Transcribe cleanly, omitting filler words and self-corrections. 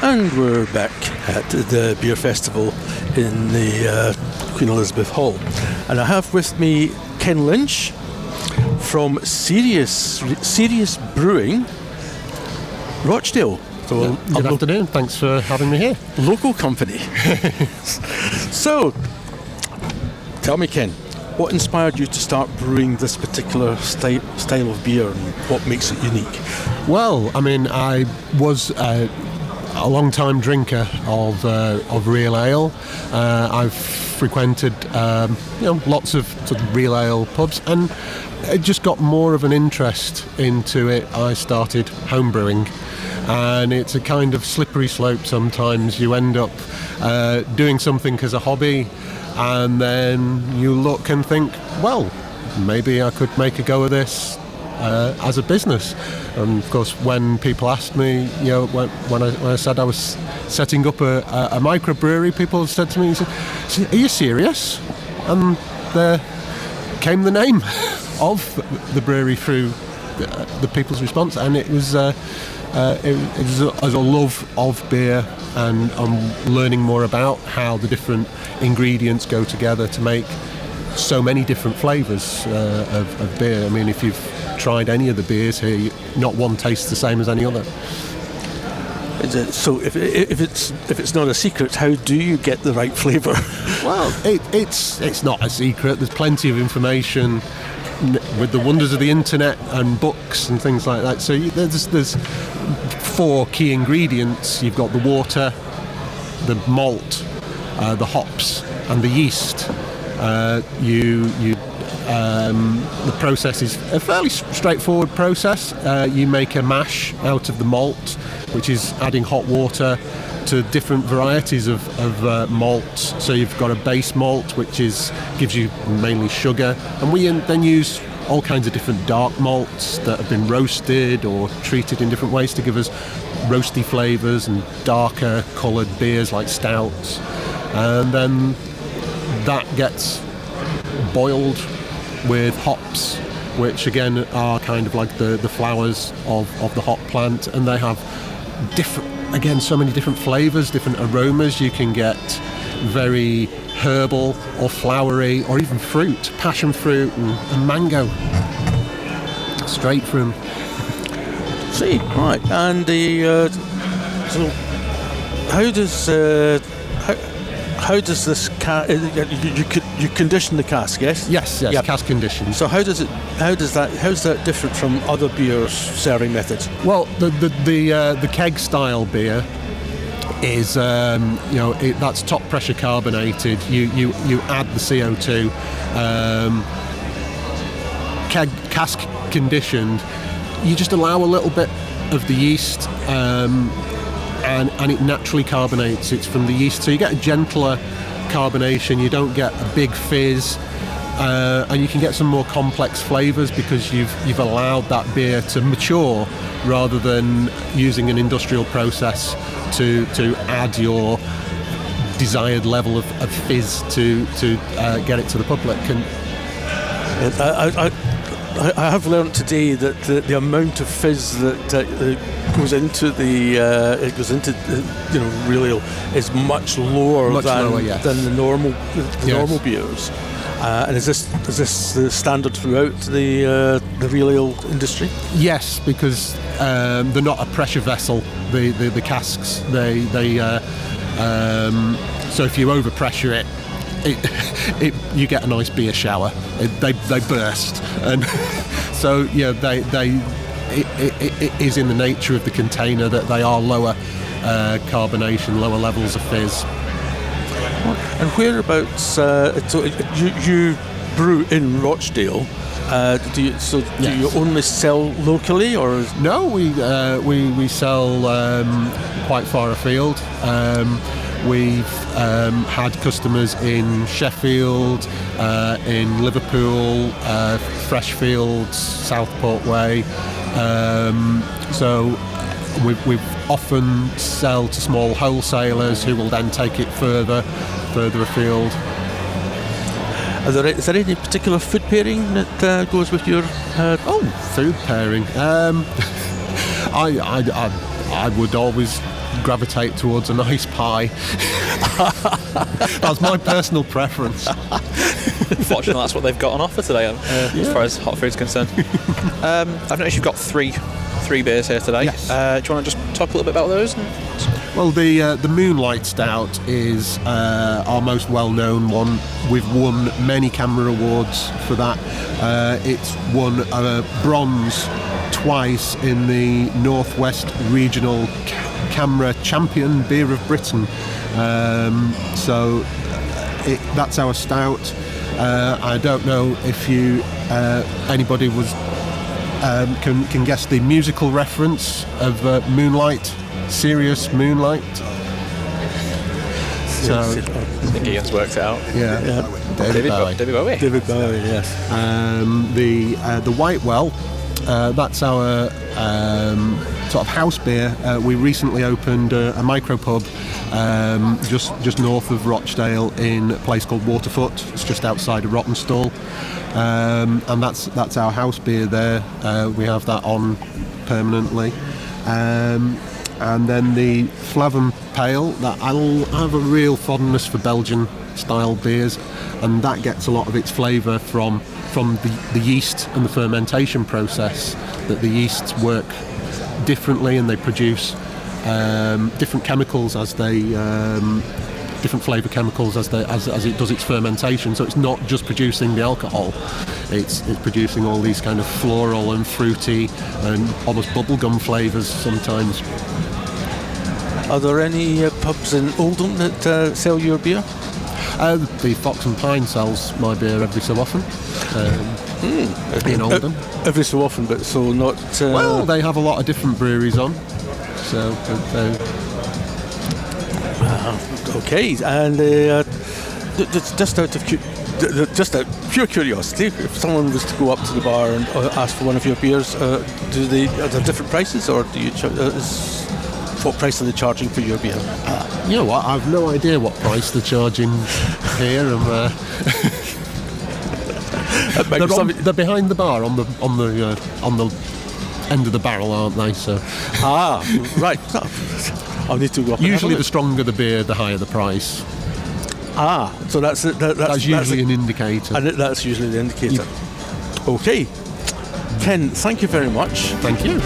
And we're back at the beer festival in the Queen Elizabeth Hall. And I have with me Ken Lynch from Serious Brewing, Rochdale. So good afternoon, thanks for having me here. Local company. So, tell me, Ken, what inspired you to start brewing this particular style of beer, and what makes it unique? Well, I mean, I was a long-time drinker of real ale. I've frequented lots of sort of real ale pubs, and it just got more of an interest into it. I started home brewing, and it's a kind of slippery slope. Sometimes you end up doing something as a hobby, and then you look and think, well, maybe I could make a go of this as a business. And of course, when people asked me, when I said I was setting up a microbrewery, people said to me, "Are you serious?" And there came the name of the brewery through the people's response, and it was a love of beer, and I'm learning more about how the different ingredients go together to make so many different flavours of beer. I mean, if you've tried any of the beers here, not one tastes the same as any other. So if it's not a secret, how do you get the right flavour? Well, it's not a secret. There's plenty of information with the wonders of the internet and books and things like that. So there's 4 key ingredients. You've got the water, the malt, the hops, and the yeast. The process is a fairly straightforward process. You make a mash out of the malt, which is adding hot water to different varieties of malt. So you've got a base malt, which gives you mainly sugar, and we then use all kinds of different dark malts that have been roasted or treated in different ways to give us roasty flavours and darker coloured beers like stouts. And then that gets boiled with hops, which again are kind of like the flowers of the hop plant, and they have so many different flavours, different aromas. You can get very herbal or flowery, or even fruit, passion fruit and mango, straight from. See, right, and so how does this you condition the cask? Yes. Yes. Yep. Cask conditioned. So how's that different from other beer serving methods? Well, the keg style beer is that's top pressure carbonated. You add the CO2. Cask conditioned, you just allow a little bit of the yeast. And it naturally carbonates. It's from the yeast, so you get a gentler carbonation. You don't get a big fizz, and you can get some more complex flavours because you've allowed that beer to mature rather than using an industrial process to add your desired level of fizz to get it to the public. And I have learned today that the amount of fizz that goes into real ale is much lower than the normal normal beers. And is this the standard throughout the real ale industry? Yes, because they're not a pressure vessel. The casks so if you overpressure it, you get a nice beer shower. They burst, and so it is in the nature of the container that they are lower carbonation, lower levels of fizz. And whereabouts? So you brew in Rochdale. Do you only sell locally, or no? We sell quite far afield. We've had customers in Sheffield, in Liverpool, Freshfields, Southport Way. So we've often sell to small wholesalers who will then take it further afield. Is there any particular food pairing that goes with your? Food pairing. I would always gravitate towards a nice pie. That's my personal preference. Fortunately, that's what they've got on offer today, as far as hot food's concerned. I've noticed you've got three beers here today. Yes. Do you want to just talk a little bit about those? Well, the Moonlight Stout is our most well-known one. We've won many CAMRA awards for that. It's won bronze twice in the Northwest Regional CAMRA Champion Beer of Britain. So that's our stout. I don't know if anybody was can guess the musical reference of Moonlight. Serious Moonlight. So I think Ian's worked it out. Yeah. David Bowie. David Bowie, yes. The White Well, that's our sort of house beer. We recently opened a micropub just north of Rochdale in a place called Waterfoot. It's just outside of Rawtenstall, and that's our house beer there. We have that on permanently. And then the Flavum Pale, that I have a real fondness for Belgian style beers, and that gets a lot of its flavour from the yeast and the fermentation process. That the yeasts work differently and they produce different chemicals as they different flavour chemicals as it does its fermentation. So it's not just producing the alcohol, it's producing all these kind of floral and fruity and almost bubblegum flavours sometimes. Are there any pubs in Oldham that sell your beer? The Fox and Pine sells my beer every so often in Oldham. Every so often, but so not... Well, they have a lot of different breweries on. So... okay, and just out of pure curiosity, if someone was to go up to the bar and ask for one of your beers, are there different prices, or do you what price are they charging for your beer? You know what? I've no idea what price they're charging here. They're behind the bar on the end of the barrel, aren't they? So right. I'll need to go up. Usually, the stronger the beer, the higher the price. So that's usually an indicator. And that's usually the indicator. Okay, Ken, thank you very much. Thank you.